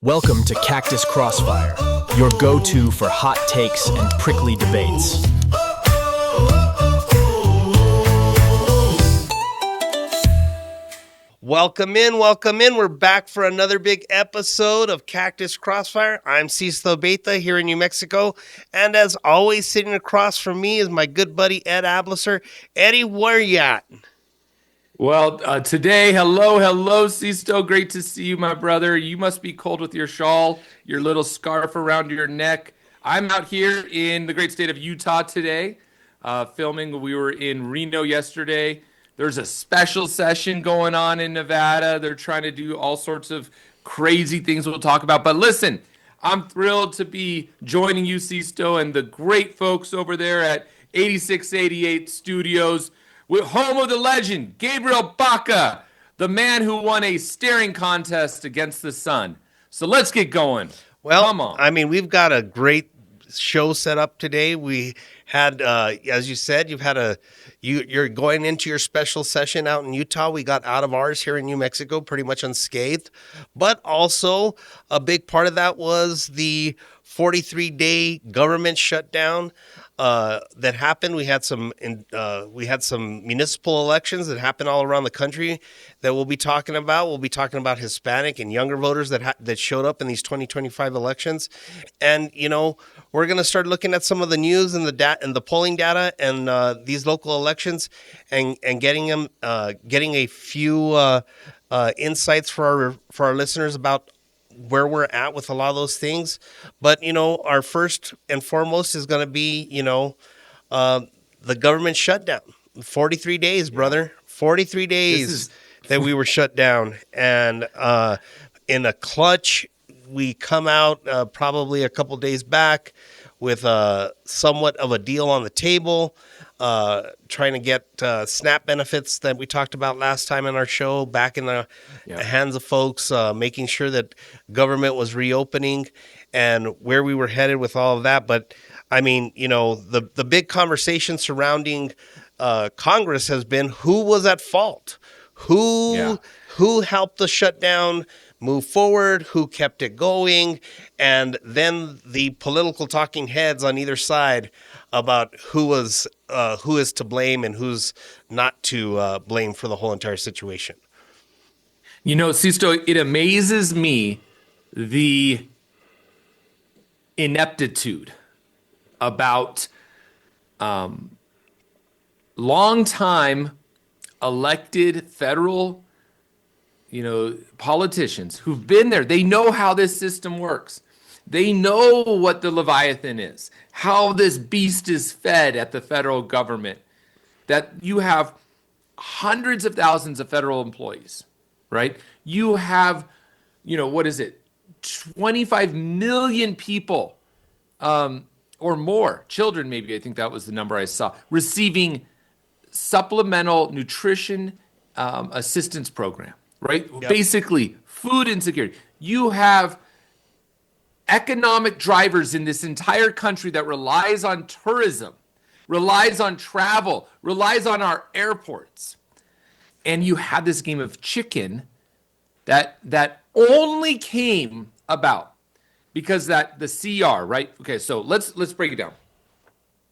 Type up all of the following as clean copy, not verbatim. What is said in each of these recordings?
Welcome to Cactus Crossfire, your go-to for hot takes and prickly debates. Welcome in. We're back for another big episode of Cactus Crossfire. I'm Cecil Beta here in New Mexico. And as always, sitting across from me is my good buddy, Ed Ablisser. Eddie, where you at? Well, today, hello, Sisto. Great to see you, my brother. You must be cold with your shawl, your little scarf around your neck. I'm out here in the great state of Utah today, filming. We were in Reno yesterday. There's a special session going on in Nevada. They're trying to do all sorts of crazy things we'll talk about. But listen, I'm thrilled to be joining you, Sisto, and the great folks over there at 8688 Studios. With home of the legend, Gabriel Baca, the man who won a staring contest against the sun. So let's get going. Well, come on. I mean, we've got a great show set up today. We had, as you said, you're going into your special session out in Utah. We got out of ours here in New Mexico pretty much unscathed. But also a big part of that was the 43-day government shutdown that happened. We had some municipal elections that happened all around the country that we'll be talking about. We'll be talking about Hispanic and younger voters that showed up in these 2025 elections, and we're going to start looking at some of the news and the polling data and these local elections, and getting a few insights for our listeners about where we're at with a lot of those things. But, our first and foremost is going to be, the government shutdown. 43 days, brother. 43 days that we were shut down. And in a clutch, we come out probably a couple days back with somewhat of a deal on the table, trying to get SNAP benefits that we talked about last time in our show back in the hands of folks, making sure that government was reopening and where we were headed with all of that. But I mean, the big conversation surrounding Congress has been who was at fault, who helped the shutdown move forward, who kept it going, and then the political talking heads on either side about who is to blame and who's not to blame for the whole entire situation. Sisto, it amazes me the ineptitude about long-time elected federal politicians who've been there. They know how this system works. They know what the Leviathan is, how this beast is fed at the federal government, that you have hundreds of thousands of federal employees, right? You have, 25 million people or more, children maybe, I think that was the number I saw, receiving supplemental nutrition assistance program. Right? Yep. Basically, food insecurity. You have economic drivers in this entire country that relies on tourism, relies on travel, relies on our airports. And you had this game of chicken that only came about because that the CR, right? Okay, so let's break it down.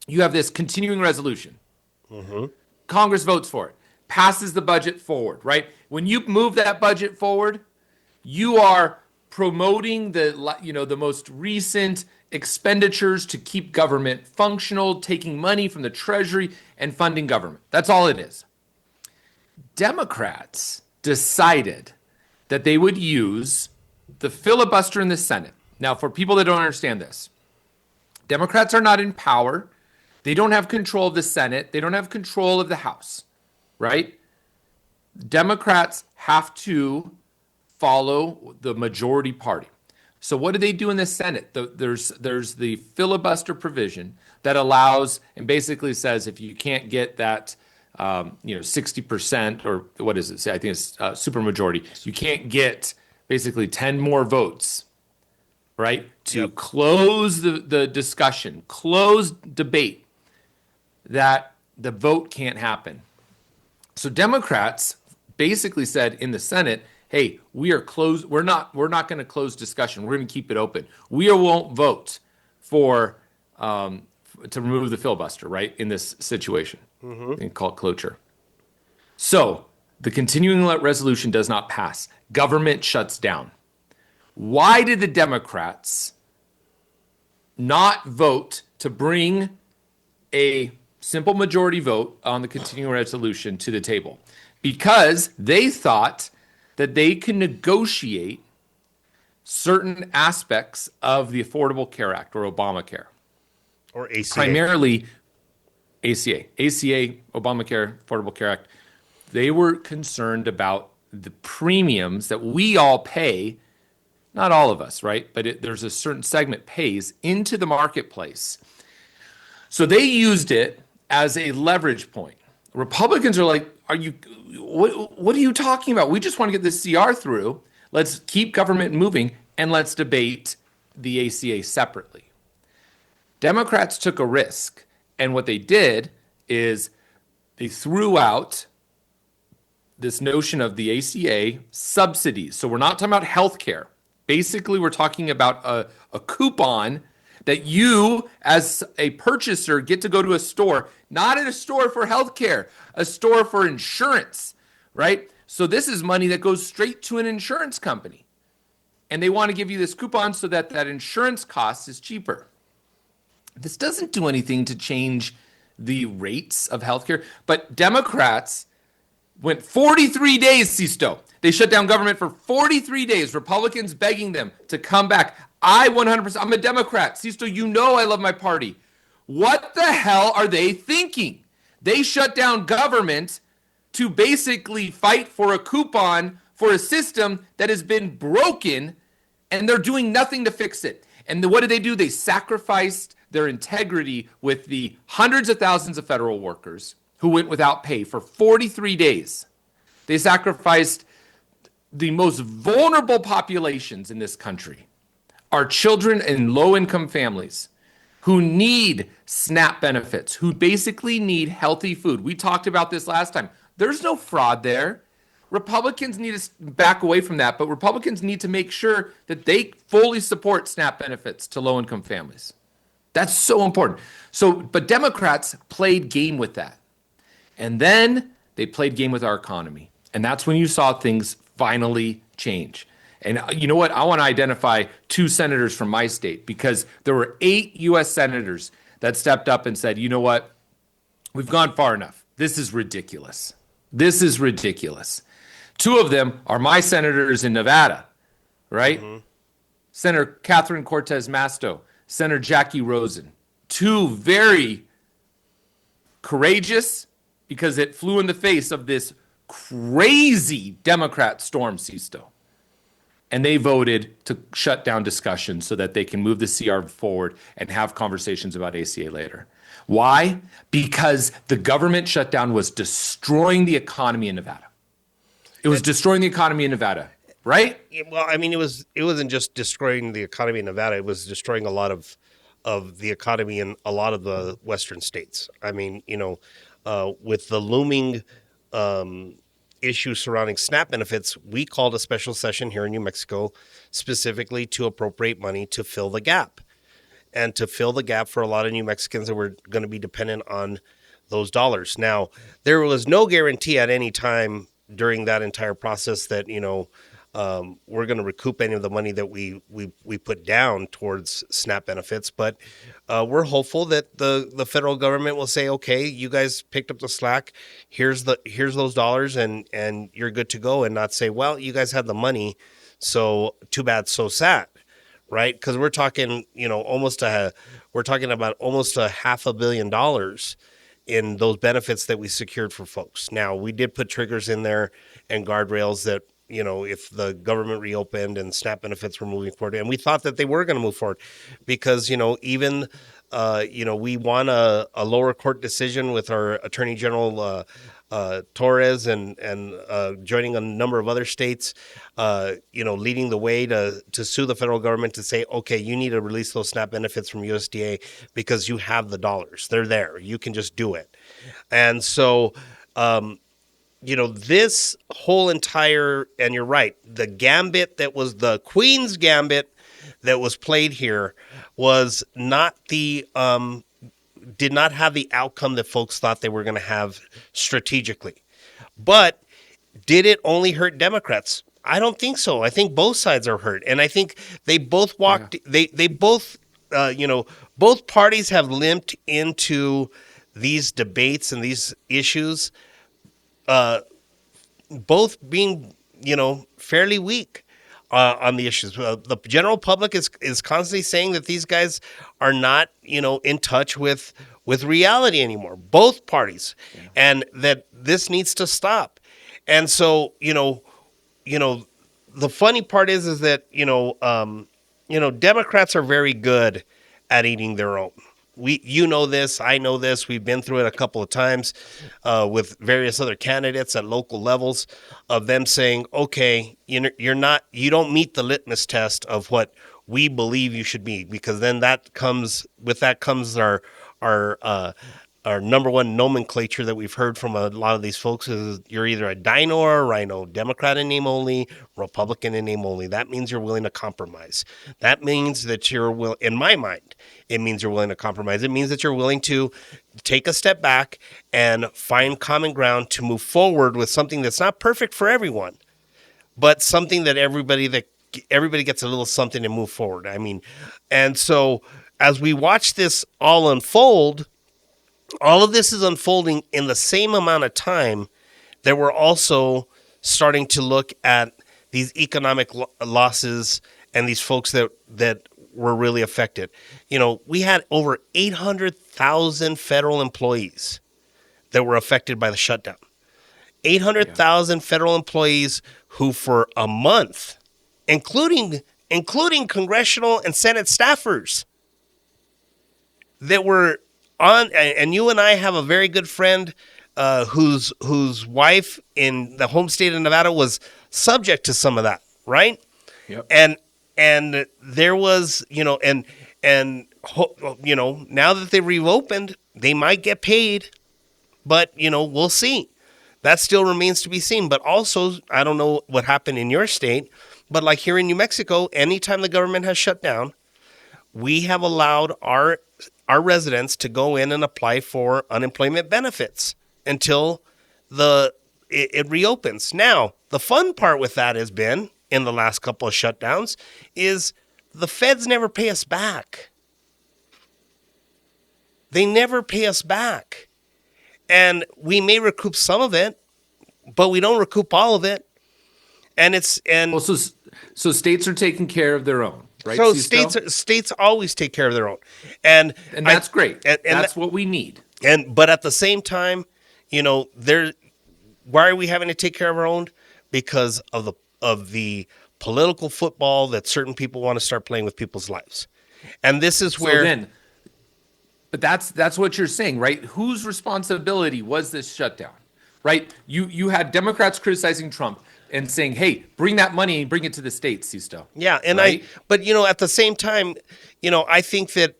You have this continuing resolution. Mm-hmm. Congress votes for it. Passes the budget forward, right? When you move that budget forward, you are promoting the most recent expenditures to keep government functional, taking money from the Treasury and funding government. That's all it is. Democrats decided that they would use the filibuster in the Senate. Now, for people that don't understand this, Democrats are not in power. They don't have control of the Senate. They don't have control of the House. Right? Democrats have to follow the majority party. So what do they do in the Senate? There's the filibuster provision that allows and basically says if you can't get that 60% or what is it? I think it's supermajority. You can't get basically 10 more votes, right? To close the discussion, close debate, that the vote can't happen. So Democrats basically said in the Senate, hey, we are closed. We're not going to close discussion. We're going to keep it open. We won't vote for to remove the filibuster, right, in this situation. And call it cloture. So the continuing resolution does not pass. Government shuts down. Why did the Democrats not vote to bring a simple majority vote on the continuing resolution to the table? Because they thought that they can negotiate certain aspects of the Affordable Care Act or Obamacare. Or ACA. Primarily ACA, Obamacare, Affordable Care Act. They were concerned about the premiums that we all pay, not all of us, right? But there's a certain segment pays into the marketplace. So they used it as a leverage point. Republicans are like, what are you talking about? We just want to get this CR through. Let's keep government moving and let's debate the ACA separately. Democrats took a risk, and what they did is they threw out this notion of the ACA subsidies. So we're not talking about healthcare. Basically, we're talking about a coupon that you, as a purchaser, get to go to a store, not in a store for healthcare, a store for insurance, right? So this is money that goes straight to an insurance company. And they want to give you this coupon so that that insurance cost is cheaper. This doesn't do anything to change the rates of healthcare, but Democrats went 43 days, Sisto. They shut down government for 43 days. Republicans begging them to come back. I 100%, I'm a Democrat. Sisto, you know I love my party. What the hell are they thinking? They shut down government to basically fight for a coupon for a system that has been broken, and they're doing nothing to fix it. And what did they do? They sacrificed their integrity with the hundreds of thousands of federal workers who went without pay for 43 days. They sacrificed the most vulnerable populations in this country, our children in low-income families who need SNAP benefits, who basically need healthy food. We talked about this last time. There's no fraud there. Republicans need to back away from that, but Republicans need to make sure that they fully support SNAP benefits to low-income families. That's so important. But Democrats played game with that. And then they played game with our economy. And that's when you saw things finally change. And you know what? I want to identify 2 senators from my state, because there were 8 U.S. senators that stepped up and said, you know what? We've gone far enough. This is ridiculous. This is ridiculous. 2 of them are my senators in Nevada, right? Mm-hmm. Senator Catherine Cortez Masto, Senator Jackie Rosen. 2 very courageous, because it flew in the face of this crazy Democrat storm, Sisto. And they voted to shut down discussion so that they can move the CR forward and have conversations about ACA later. Why? Because the government shutdown was destroying the economy in Nevada. It was destroying the economy in Nevada, right? Well, I mean, it wasn't just destroying the economy in Nevada. It was destroying a lot of the economy in a lot of the western states. I mean, with the looming issue surrounding SNAP benefits, we called a special session here in New Mexico specifically to appropriate money to fill the gap, and to fill the gap for a lot of New Mexicans that were going to be dependent on those dollars. Now, there was no guarantee at any time during that entire process that, we're going to recoup any of the money that we put down towards SNAP benefits. But we're hopeful that the federal government will say, okay, you guys picked up the slack. Here's those dollars, and you're good to go, and not say, well, you guys had the money, so too bad, so sad, right? Because we're talking, we're talking about almost $500 million in those benefits that we secured for folks. Now, we did put triggers in there and guardrails that, if the government reopened and SNAP benefits were moving forward, and we thought that they were going to move forward, because, even, we won a lower court decision with our Attorney General Torres and joining a number of other states, leading the way to sue the federal government to say, okay, you need to release those SNAP benefits from USDA because you have the dollars. They're there. You can just do it. And so this whole entire, and you're right, the gambit that was the Queen's gambit that was played here was not did not have the outcome that folks thought they were going to have strategically. But did it only hurt Democrats? I don't think so. I think both sides are hurt. And I think they both walked, they both, both parties have limped into these debates and these issues, both being, fairly weak on the issues. The general public is constantly saying that these guys are not, in touch with reality anymore, both parties, and that this needs to stop. And so, the funny part is that, Democrats are very good at eating their own. This, I know this, we've been through it a couple of times with various other candidates at local levels of them saying, okay, you don't meet the litmus test of what we believe you should be, because then comes our number one nomenclature that we've heard from a lot of these folks is you're either a dino or a rhino, Democrat in name only, Republican in name only. That means you're willing to compromise. That means that in my mind, it means you're willing to compromise. It means that you're willing to take a step back and find common ground to move forward with something that's not perfect for everyone, but something that everybody gets a little something to move forward. I mean, and so as we watch this all unfold, all of this is unfolding in the same amount of time that we're also starting to look at these economic losses and these folks that were really affected. We had over 800,000 federal employees that were affected by the shutdown. 800,000 federal employees who for a month, including congressional and Senate staffers that were on, and you and I have a very good friend whose wife in the home state of Nevada was subject to some of that, right? Yep. And there was, now that they've reopened, they might get paid, but we'll see. That still remains to be seen. But also, I don't know what happened in your state, but like here in New Mexico, anytime the government has shut down, we have allowed our residents to go in and apply for unemployment benefits until it reopens. Now, the fun part with that has been, in the last couple of shutdowns, is the feds never pay us back. They never pay us back. And we may recoup some of it, but we don't recoup all of it. So states are taking care of their own. Right, so states always take care of their own, and that's great. And that's what we need. But at the same time, why are we having to take care of our own? Because of the political football that certain people want to start playing with people's lives, and this is where. But that's what you're saying, right? Whose responsibility was this shutdown, right? You had Democrats criticizing Trump and saying, hey, bring that money and bring it to the states, Sisto. Yeah, and right? But at the same time, I think that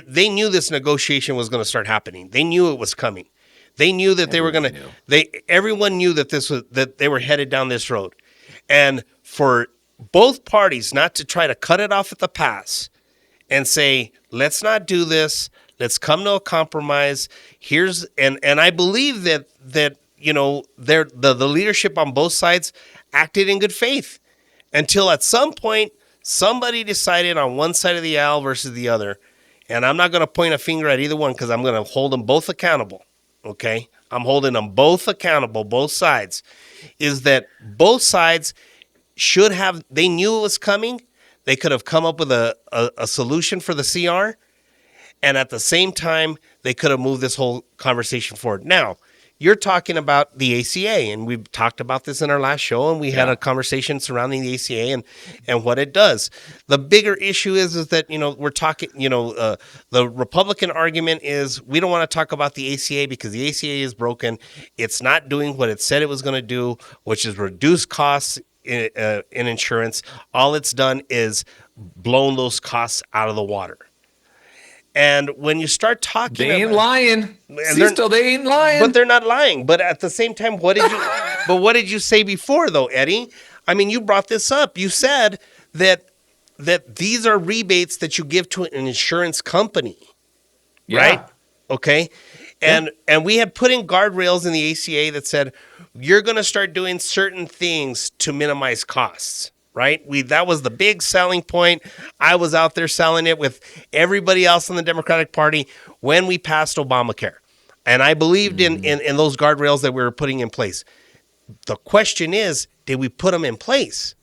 they knew this negotiation was going to start happening. They knew it was coming. They knew that everyone knew that they were headed down this road. And for both parties not to try to cut it off at the pass and say, let's not do this, let's come to a compromise. And I believe that the leadership on both sides acted in good faith until at some point somebody decided on one side of the aisle versus the other. And I'm not going to point a finger at either one because I'm going to hold them both accountable. Okay? I'm holding them both accountable, both sides. Is that both sides they knew it was coming. They could have come up with a solution for the CR. And at the same time, they could have moved this whole conversation forward. Now, you're talking about the ACA, and we've talked about this in our last show, and we had a conversation surrounding the ACA and what it does. The bigger issue is that, we're talking, the Republican argument is we don't want to talk about the ACA because the ACA is broken. It's not doing what it said it was going to do, which is reduce costs in insurance. All it's done is blown those costs out of the water. And when you start talking, They ain't lying. Sisto, they ain't lying. But they're not lying. But at the same time, what did you say before though, Eddie? I mean, you brought this up. You said that these are rebates that you give to an insurance company, right? Okay. And we had put in guardrails in the ACA that said you're going to start doing certain things to minimize costs. Right? That was the big selling point. I was out there selling it with everybody else in the Democratic Party when we passed Obamacare. And I believed in those guardrails that we were putting in place. The question is, did we put them in place?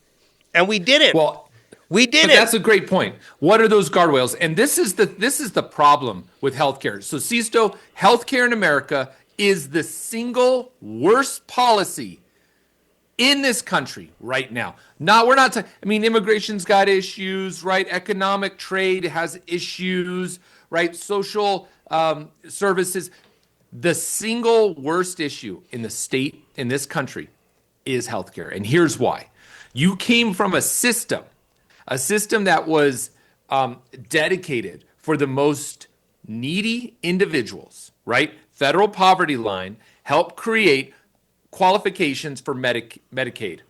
And we didn't. Well, we didn't. That's a great point. What are those guardrails? And this is the problem with healthcare. So, Sisto, healthcare in America is the single worst policy in this country right now. We're not talking, I mean, immigration's got issues, right? Economic trade has issues, right? Social services. The single worst issue in the state, in this country, is healthcare. And here's why. You came from a system that was dedicated for the most needy individuals, right? Federal poverty line helped create qualifications for Medicaid.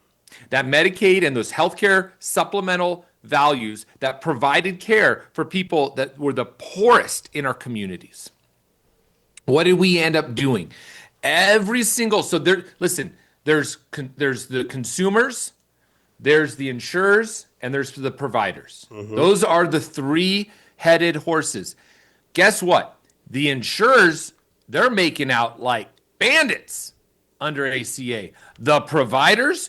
That Medicaid and those healthcare supplemental values that provided care for people that were the poorest in our communities. What did we end up doing? There's the consumers, there's the insurers, and there's the providers. Those are the three-headed horses. Guess what? The insurers, they're making out like bandits under ACA. The providers,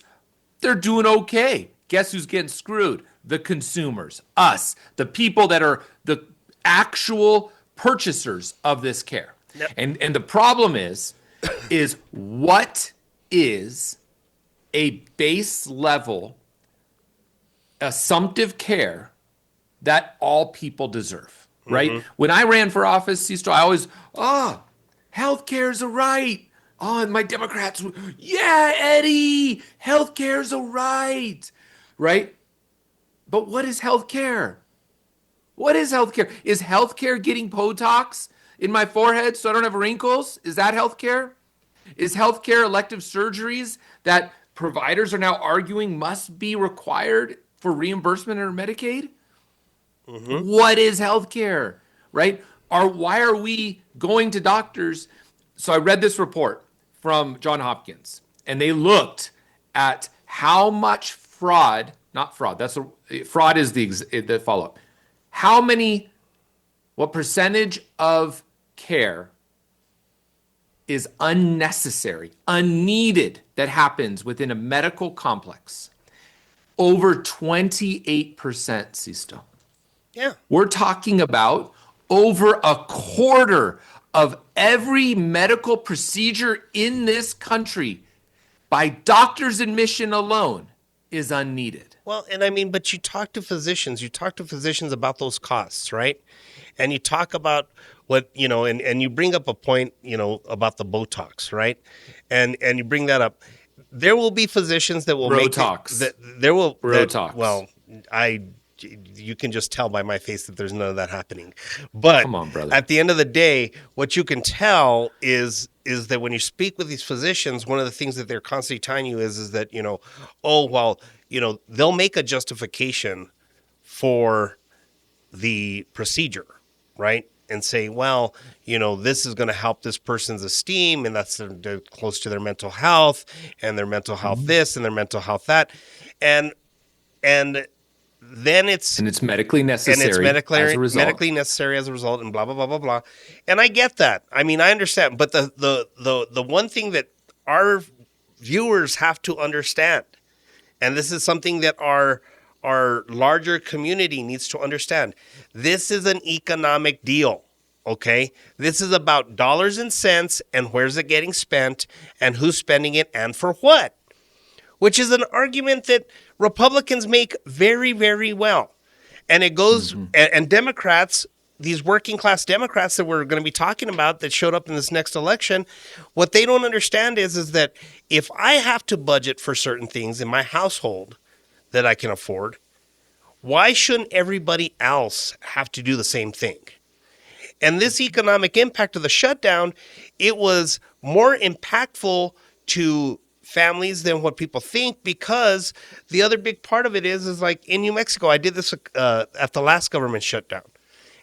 they're doing okay. Guess who's getting screwed? The consumers, us, the people that are the actual purchasers of this care. Yep. And the problem is what is a base level assumptive care that all people deserve, right? When I ran for office, Sisto, I always, healthcare's a right. Oh, and my Democrats, yeah, Eddie, healthcare's a right, right? But what is healthcare? What is healthcare? Is healthcare getting Botox in my forehead so I don't have wrinkles? Is that healthcare? Is healthcare elective surgeries that providers are now arguing must be required for reimbursement under Medicaid? What is healthcare, right? Why are we going to doctors? So I read this report from Johns Hopkins, and they looked at how much fraud is the follow-up. What percentage of care is unnecessary, unneeded, that happens within a medical complex? Over 28%, Sisto. Yeah. We're talking about over a quarter of every medical procedure in this country by doctor's admission alone is unneeded. Well, and I mean, but you talk to physicians about those costs, right? And you talk about what, and you bring up a point, about the Botox, right? And you bring that up. There will be physicians that will Botox. You can just tell by my face that there's none of that happening. But come on, brother. At the end of the day, what you can tell is that when you speak with these physicians, one of the things that they're constantly telling you is that, they'll make a justification for the procedure, right? And say, well, this is going to help this person's esteem, and they're close to their mental health, and their mental health this, and their mental health that, and then it's medically necessary, and it's medically necessary as a result, and blah blah blah blah blah. And I get that. I mean, I understand. But the one thing that our viewers have to understand, and this is something that our larger community needs to understand, this is an economic deal. Okay, this is about dollars and cents, and where's it getting spent, and who's spending it, and for what. Which is an argument that Republicans make very, very well. And it goes, and Democrats, these working class Democrats that we're going to be talking about that showed up in this next election, what they don't understand is that if I have to budget for certain things in my household that I can afford, why shouldn't everybody else have to do the same thing? And this economic impact of the shutdown, it was more impactful to families than what people think, because the other big part of it is like in New Mexico, I did this at the last government shutdown.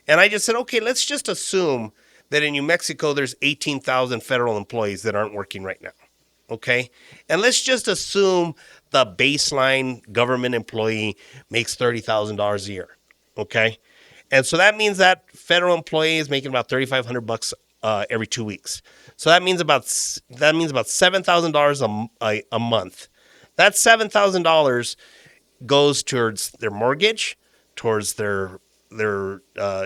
And I just said, okay, let's just assume that in New Mexico, there's 18,000 federal employees that aren't working right now. Okay. And let's just assume the baseline government employee makes $30,000 a year. Okay. And so that means that federal employee is making about $3,500 every 2 weeks. So that means about $7,000 a month. That $7,000 goes towards their mortgage, towards their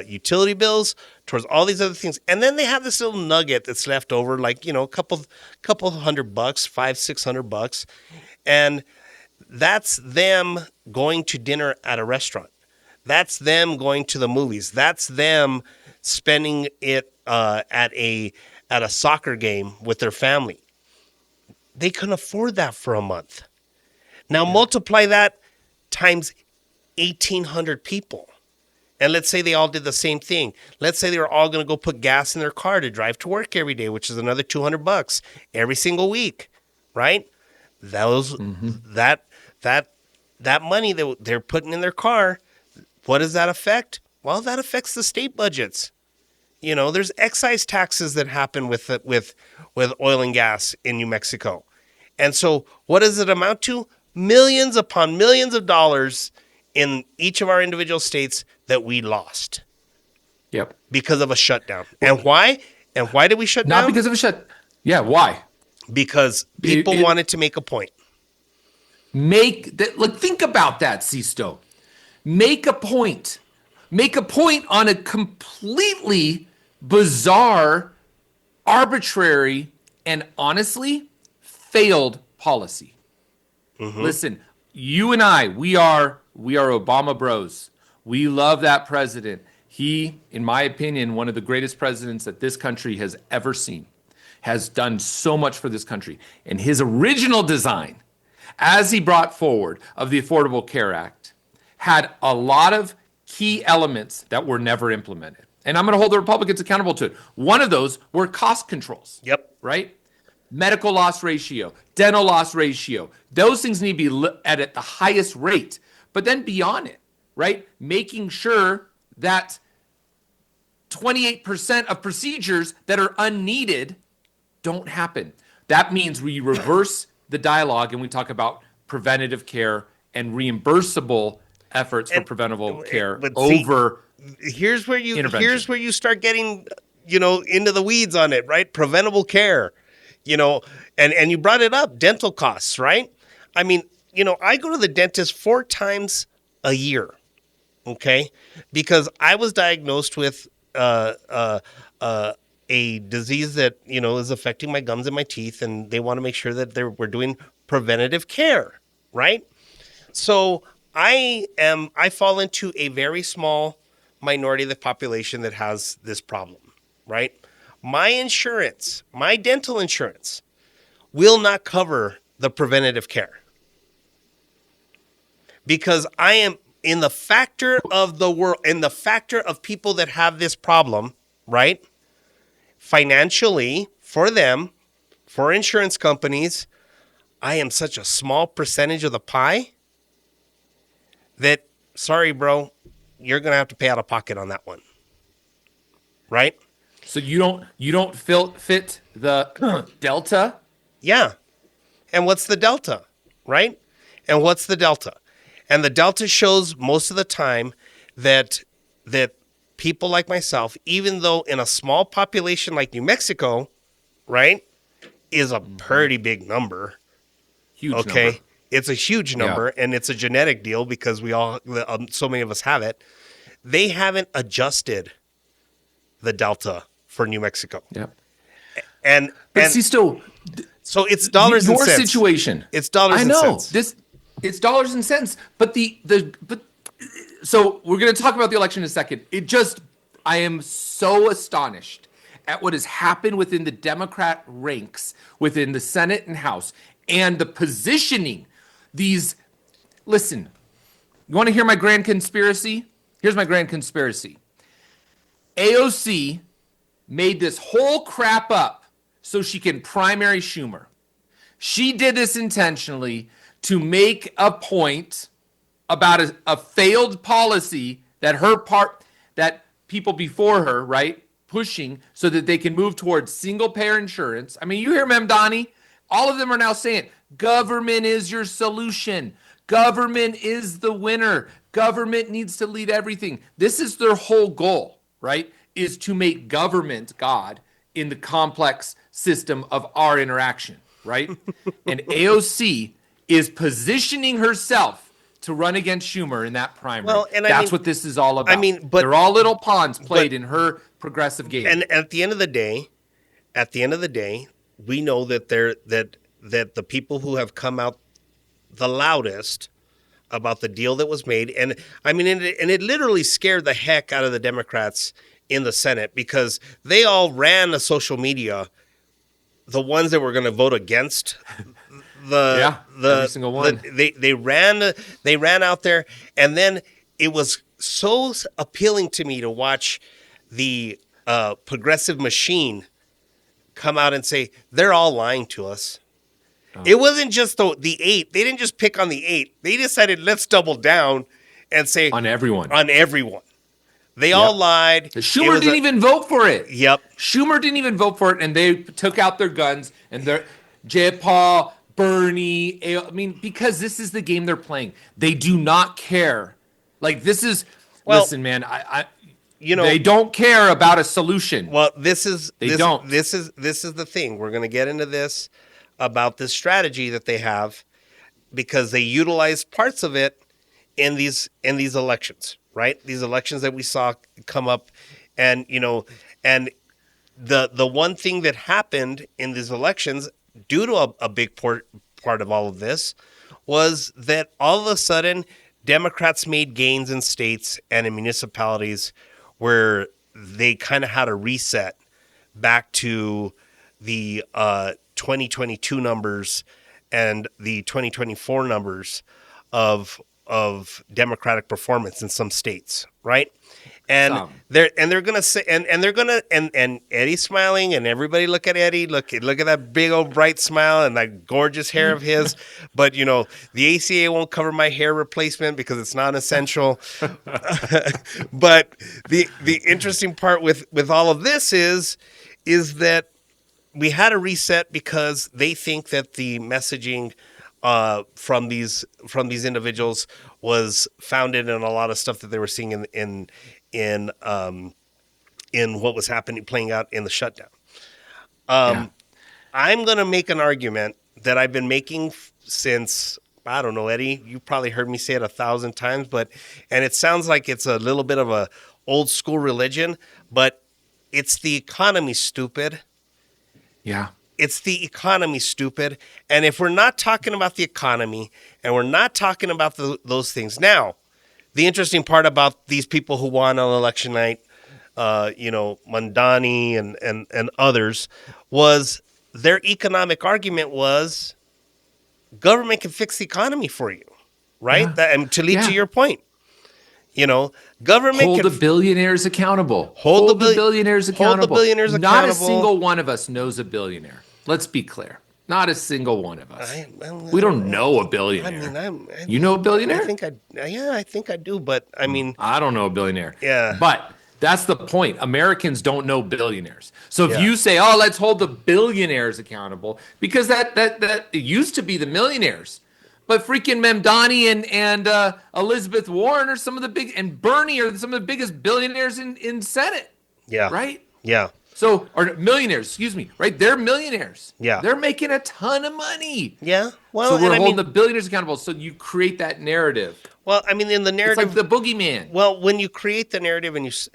utility bills, towards all these other things. And then they have this little nugget that's left over, like, a couple $100, $500-600. And that's them going to dinner at a restaurant. That's them going to the movies. That's them spending it at a soccer game with their family. They couldn't afford that for a month. Now multiply that times 1,800 people. And let's say they all did the same thing. Let's say they were all going to go put gas in their car to drive to work every day, which is another $200 every single week, right? That money that they're putting in their car, what does that affect? Well, that affects the state budgets. There's excise taxes that happen with oil and gas in New Mexico. And so what does it amount to? Millions upon millions of dollars in each of our individual states that we lost. Yep. Because of a shutdown. And why? And why did we shut down? Not because of a Yeah, why? Because people wanted to make a point. Think about that, Sisto. Make a point. Make a point on a completely bizarre, arbitrary, and honestly failed policy. Mm-hmm. Listen, you and I, we are Obama bros. We love that president. He, in my opinion, one of the greatest presidents that this country has ever seen, has done so much for this country. And his original design, as he brought forward, of the Affordable Care Act, had a lot of key elements that were never implemented. And I'm going to hold the Republicans accountable to it. One of those were cost controls. Yep. Right? Medical loss ratio, dental loss ratio. Those things need to be at the highest rate. But then beyond it, right? Making sure that 28% of procedures that are unneeded don't happen. That means we reverse the dialogue and we talk about preventative care and reimbursable efforts for preventable care over here's where you start getting into the weeds on it, right? Preventable care, and you brought it up, dental costs, right? I mean, I go to the dentist 4 times a year, okay, because I was diagnosed with a disease that is affecting my gums and my teeth, and they want to make sure that we're doing preventative care, right? So I fall into a very small minority of the population that has this problem, right? My insurance, my dental insurance, will not cover the preventative care because I am in the factor of the world, in the factor of people that have this problem, right? Financially, for them, for insurance companies, I am such a small percentage of the pie that, sorry, bro, you're going to have to pay out of pocket on that one. Right? So you don't fit the delta? Yeah. And what's the delta? Right? And what's the delta? And the delta shows most of the time that people like myself, even though in a small population like New Mexico, right, is a pretty big number. Huge okay? Number. It's a huge number, and it's a genetic deal because we all, so many of us have it. They haven't adjusted the delta for New Mexico. Yep. And see, still, so it's dollars and cents. Your situation. It's dollars and cents. It's dollars and cents. But so we're going to talk about the election in a second. I am so astonished at what has happened within the Democrat ranks, within the Senate and House, and the positioning. Listen, you want to hear my grand conspiracy? Here's my grand conspiracy. AOC made this whole crap up so she can primary Schumer. She did this intentionally to make a point about a failed policy that that people before her, right, pushing so that they can move towards single payer insurance. I mean, you hear Memdani, all of them are now saying government is your solution. Government is the winner. Government needs to lead everything. This is their whole goal, right? Is to make government God in the complex system of our interaction, right? And AOC is positioning herself to run against Schumer in that primary. Well, and that's what this is all about. but they're all little pawns played in her progressive game. And at the end of the day, we know that that the people who have come out the loudest about the deal that was made, and I mean, and it literally scared the heck out of the Democrats in the Senate, because they all ran the social media, the ones that were going to vote against every single one. They ran out there, and then it was so appealing to me to watch the progressive machine come out and say they're all lying to us. It wasn't just the 8. They didn't just pick on the 8. They decided, let's double down and say on everyone. They all lied. Schumer didn't even vote for it. Yep. Schumer didn't even vote for it, and they took out their guns, and they're Jay Paul, Bernie. I mean, because this is the game they're playing. They do not care. Like, this is, listen, man, they don't care about a solution. Well, this is don't. This is the thing. We're going to get into this about this strategy that they have, because they utilize parts of it in these elections, right? These elections that we saw come up, and and the one thing that happened in these elections, due to a big part of all of this, was that all of a sudden Democrats made gains in states and in municipalities where they kind of had a reset back to the 2022 numbers and the 2024 numbers of Democratic performance in some states, right? And they're gonna say, and Eddie's smiling, and everybody look at Eddie, look at that big old bright smile and that gorgeous hair of his. But the ACA won't cover my hair replacement because it's not essential. But the interesting part with all of this is that we had a reset because they think that the messaging from these individuals was founded in a lot of stuff that they were seeing in what was playing out in the shutdown. I'm going to make an argument that I've been making since, I don't know, Eddie, you probably heard me say it 1,000 times, and it sounds like it's a little bit of a old school religion, but it's the economy, stupid. Yeah. It's the economy, stupid. And if we're not talking about the economy and we're not talking about those things. Now, the interesting part about these people who won on election night, Mandani and others, was their economic argument was government can fix the economy for you, right? Yeah. And to lead to your point, government hold the billionaires accountable. Hold the billionaires accountable. Not a single one of us knows a billionaire. Let's be clear. Not a single one of us. We don't know a billionaire. You know a billionaire? I think I do, but I mean, I don't know a billionaire. Yeah. But that's the point. Americans don't know billionaires. So if you say, "Oh, let's hold the billionaires accountable," because that it used to be the millionaires. But freaking Memdani and Elizabeth Warren are some of the big, and Bernie are some of the biggest billionaires in Senate. Yeah. Right? Yeah. So, or millionaires, excuse me, right? They're millionaires. Yeah. They're making a ton of money. Yeah. Well, so we're holding the billionaires accountable. So you create that narrative. Well, I mean, in the narrative, it's like the boogeyman. Well, when you create the narrative and it's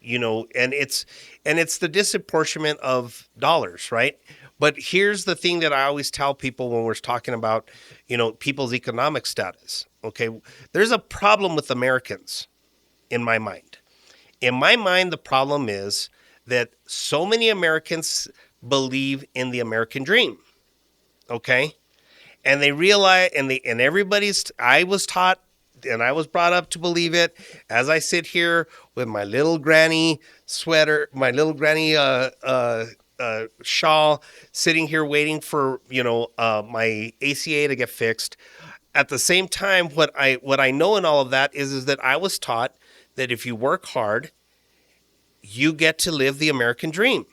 the disapportionment of dollars, right? But here's the thing that I always tell people when we're talking about, people's economic status. Okay, there's a problem with Americans, in my mind. In my mind, the problem is that so many Americans believe in the American dream. Okay, and they realize, and everybody's. I was taught I was brought up to believe it. As I sit here with my little granny sweater, my little granny shawl, sitting here waiting for my ACA to get fixed. At the same time, what I know in all of that is that I was taught that if you work hard, you get to live the American dream.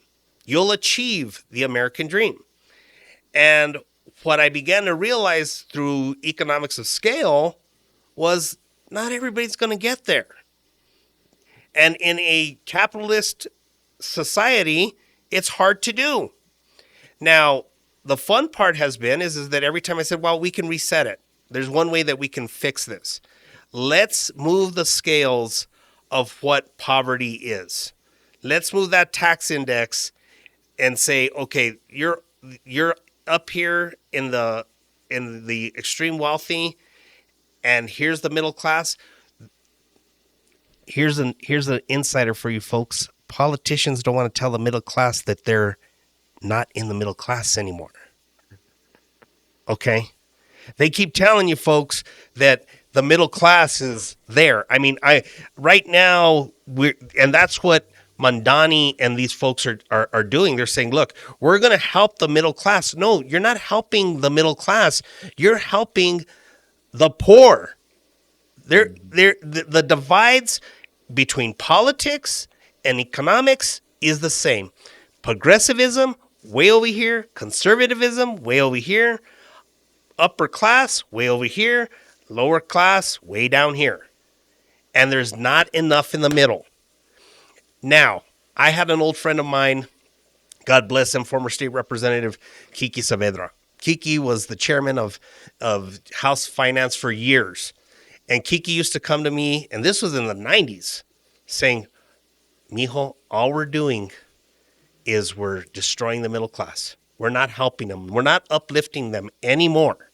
You'll achieve the American dream. And what I began to realize through economics of scale was not everybody's going to get there. And in a capitalist society, it's hard to do. Now, the fun part has been is that every time I said, well, we can reset it. There's one way that we can fix this. Let's move the scales of what poverty is. Let's move that tax index and say, okay, you're up here in the extreme wealthy, and here's the middle class. Here's an insider for you folks. Politicians don't want to tell the middle class that they're not in the middle class anymore. Okay? They keep telling you folks that the middle class is there. I mean, right now and that's what Mandani and these folks are doing. They're saying, look, we're going to help the middle class. No, you're not helping the middle class. You're helping the poor. The divides between politics and economics is the same. Progressivism, way over here. Conservatism, way over here. Upper class, way over here. Lower class, way down here. And there's not enough in the middle. Now, I had an old friend of mine, God bless him, former state representative Kiki Saavedra. Kiki was the chairman of House Finance for years. And Kiki used to come to me, and this was in the 90s, saying, Mijo, all we're doing is we're destroying the middle class. We're not helping them. We're not uplifting them anymore.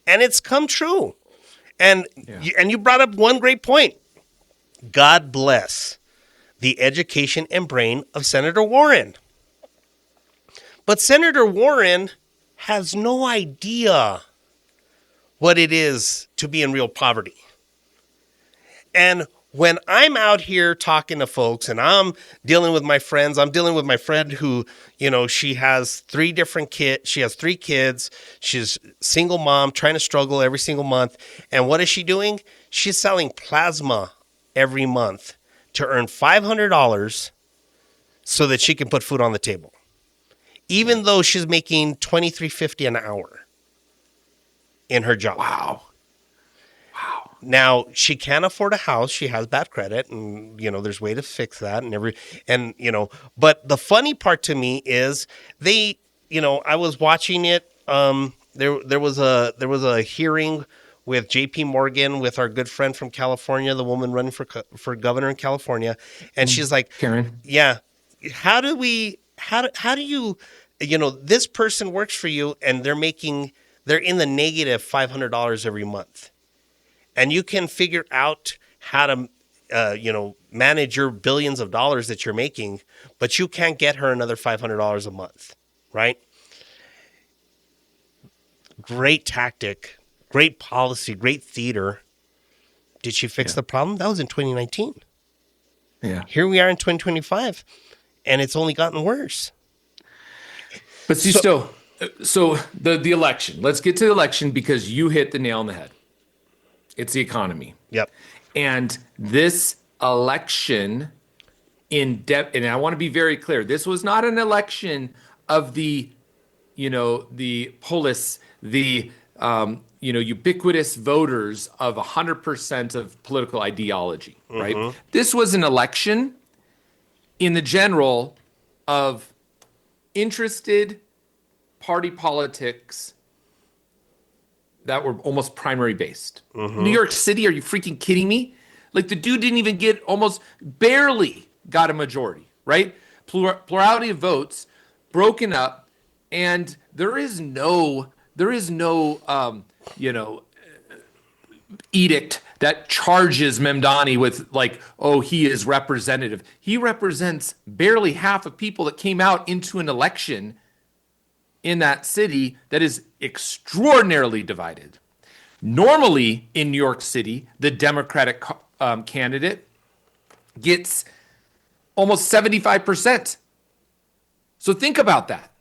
And it's come true. And you brought up one great point. God bless the education and brain of Senator Warren. But Senator Warren has no idea what it is to be in real poverty. And when I'm out here talking to folks and I'm dealing with my friends, I'm dealing with my friend who, she has 3 different kids. She has 3 kids. She's single mom, trying to struggle every single month. And what is she doing? She's selling plasma every month to earn $500 so that she can put food on the table, even though she's making $23.50 an hour in her job. Wow. Now, she can't afford a house. She has bad credit, and, there's a way to fix that but the funny part to me is I was watching it. There was a hearing with JP Morgan, with our good friend from California, the woman running for governor in California. And she's like, Karen. Yeah. How do you, this person works for you and they're in the negative $500 every month. And you can figure out how to, manage your billions of dollars that you're making, but you can't get her another $500 a month, right? Great tactic, great policy, great theater. Did she fix the problem? That was in 2019. Yeah. Here we are in 2025, and it's only gotten worse. But see, so the election. Let's get to the election because you hit the nail on the head. It's the economy. Yep. And this election in depth, and I want to be very clear, this was not an election of the polis, the ubiquitous voters of 100% of political ideology, right? Mm-hmm. This was an election in the general of interested party politics that were almost primary based. Mm-hmm. New York City, are you freaking kidding me? Like, the dude didn't even get, almost barely got a majority, right? Plurality of votes broken up, and there is no edict that charges Memdani with he is representative. He represents barely half of people that came out into an election in that city that is extraordinarily divided. Normally in New York City, the Democratic candidate gets almost 75%. So think about that.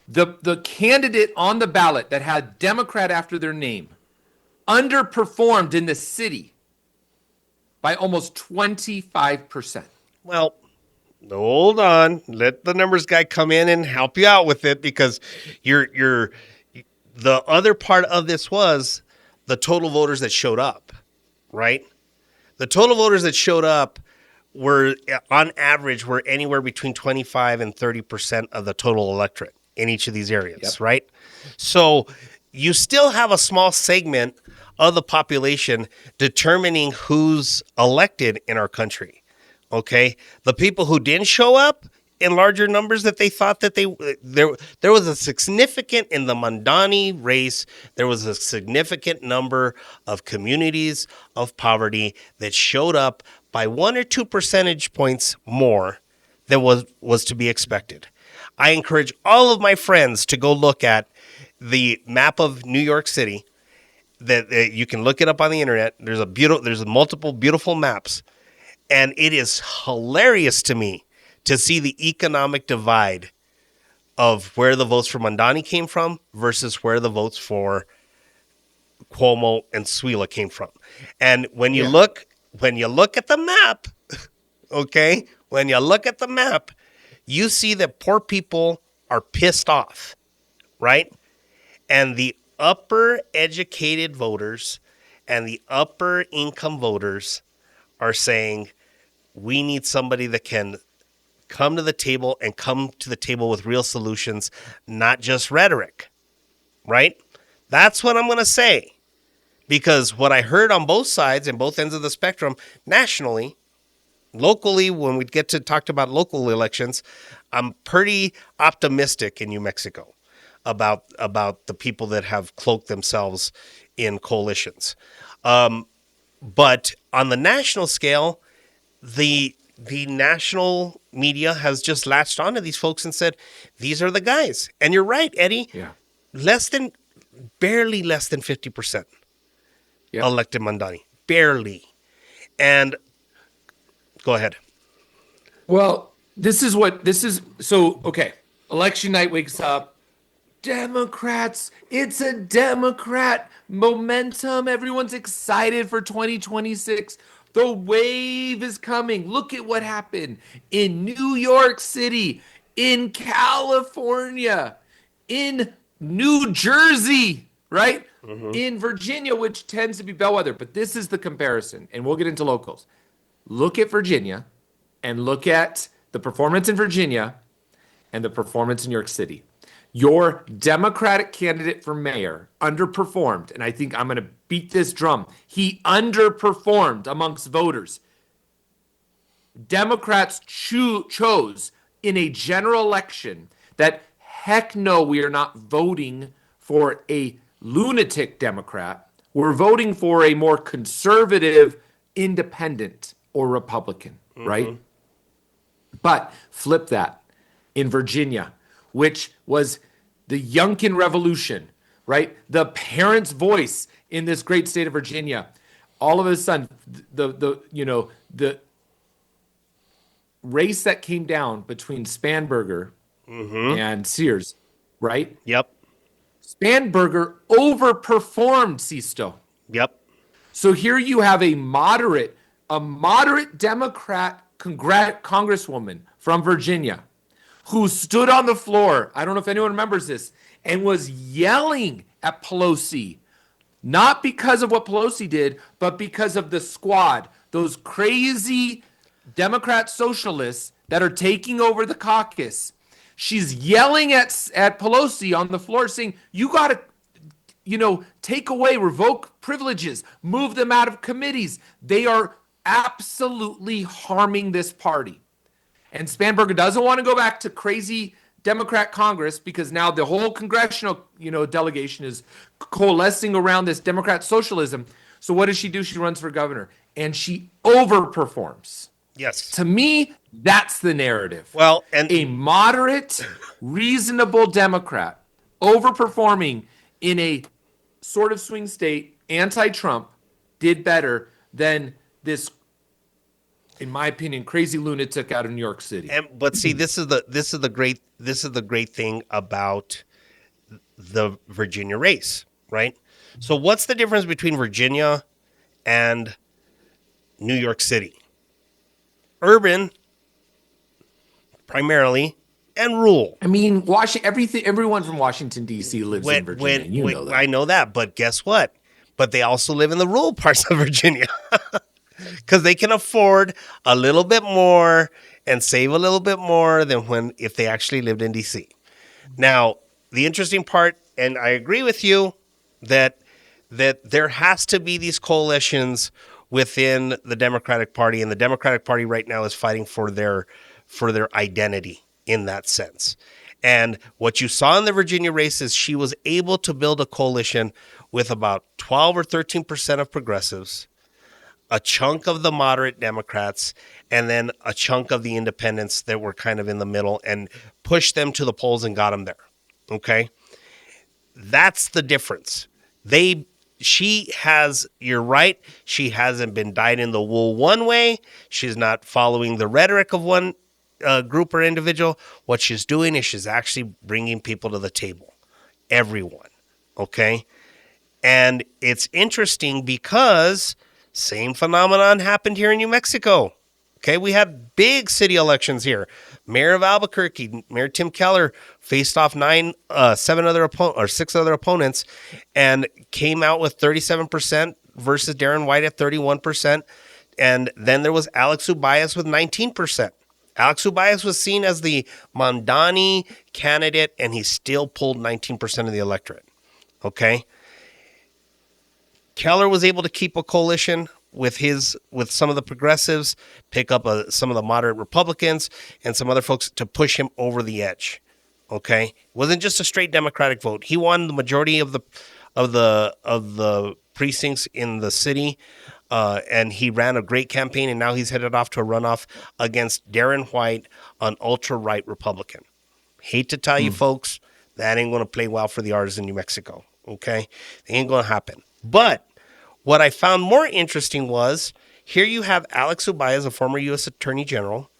The candidate on the ballot that had Democrat after their name underperformed in the city by almost 25%. Well, hold on. Let the numbers guy come in and help you out with it, because the other part of this was the total voters that showed up, right? The total voters that showed up were, on average, were anywhere between 25 and 30% of the total electorate in each of these areas, right? So you still have a small segment of the population determining who's elected in our country, okay? The people who didn't show up in larger numbers that they thought that there was a significant, in the Mamdani race, there was a significant number of communities of poverty that showed up by 1 or 2 percentage points more than was to be expected. I encourage all of my friends to go look at the map of New York City. That you can look it up on the internet. There's multiple beautiful maps, and it is hilarious to me to see the economic divide of where the votes for Mamdani came from versus where the votes for Cuomo and Suila came from. And when you look at the map, okay, when you look at the map, you see that poor people are pissed off, right? And the upper educated voters and the upper income voters are saying, we need somebody that can come to the table and come to the table with real solutions, not just rhetoric, right? That's what I'm going to say. Because what I heard on both sides and both ends of the spectrum nationally, locally, when we get to talk about local elections, I'm pretty optimistic in New Mexico about the people that have cloaked themselves in coalitions. But on the national scale, the national media has just latched onto these folks and said, these are the guys. And you're right, Eddie. Yeah. Barely less than 50% elected Mamdani. Barely. And go ahead. Well, okay. Election night wakes up. Democrats, it's a Democrat momentum. Everyone's excited for 2026. The wave is coming. Look at what happened in New York City, in California, in New Jersey, right? In Virginia, which tends to be bellwether. But this is the comparison, and we'll get into locals. Look at Virginia and look at the performance in Virginia and the performance in New York City. Your Democratic candidate for mayor underperformed, and I think I'm going to beat this drum. He underperformed amongst voters. Democrats chose in a general election that, heck no, we are not voting for a lunatic Democrat. We're voting for a more conservative independent or Republican, right? But flip that in Virginia, which was the Youngkin Revolution, right? The parents' voice in this great state of Virginia. All of a sudden, the race that came down between Spanberger and Sears, right? Yep. Spanberger overperformed Sisto. Yep. So here you have a moderate Democrat congresswoman from Virginia who stood on the floor, I don't know if anyone remembers this, and was yelling at Pelosi, not because of what Pelosi did, but because of the squad, those crazy Democrat socialists that are taking over the caucus. She's yelling at Pelosi on the floor saying, you got to, take away, revoke privileges, move them out of committees. They are absolutely harming this party. And Spanberger doesn't want to go back to crazy Democrat Congress because now the whole congressional, delegation is coalescing around this Democrat socialism. So what does she do? She runs for governor and she overperforms. Yes. To me, that's the narrative. Well, and a moderate, reasonable Democrat overperforming in a sort of swing state anti-Trump did better than this, in my opinion, crazy lunatic out of New York City. But see, this is the great thing about the Virginia race, right? So what's the difference between Virginia and New York City? Urban, primarily, and rural. I mean, everyone from Washington, D.C. lives in Virginia. You know that. I know that, but guess what? But they also live in the rural parts of Virginia because they can afford a little bit more and save a little bit more than if they actually lived in D.C. Now, the interesting part, and I agree with you, that there has to be these coalitions within the Democratic Party, and the Democratic Party right now is fighting for their identity in that sense. And what you saw in the Virginia race is she was able to build a coalition with about 12 or 13% of progressives, a chunk of the moderate Democrats, and then a chunk of the independents that were kind of in the middle, and pushed them to the polls and got them there. Okay? That's the difference. You're right, she hasn't been dyed in the wool one way. She's not following the rhetoric of one group or individual. What she's doing is she's actually bringing people to the table. Everyone. Okay? And it's interesting because same phenomenon happened here in New Mexico. Okay, we had big city elections here. Mayor of Albuquerque, Mayor Tim Keller, faced off 6 other opponents, and came out with 37% versus Darren White at 31%. And then there was Alex Ubaez with 19%. Alex Ubaez was seen as the Mondani candidate, and he still pulled 19% of the electorate. Okay, Keller was able to keep a coalition with some of the progressives, pick up some of the moderate Republicans and some other folks to push him over the edge. Okay, it wasn't just a straight Democratic vote. He won the majority of the precincts in the city, and he ran a great campaign. And now he's headed off to a runoff against Darren White, an ultra-right Republican. Hate to tell you, folks, that ain't going to play well for the artists in New Mexico. Okay, it ain't going to happen. But what I found more interesting was, here you have Alex Ubaez, a former U.S. Attorney General,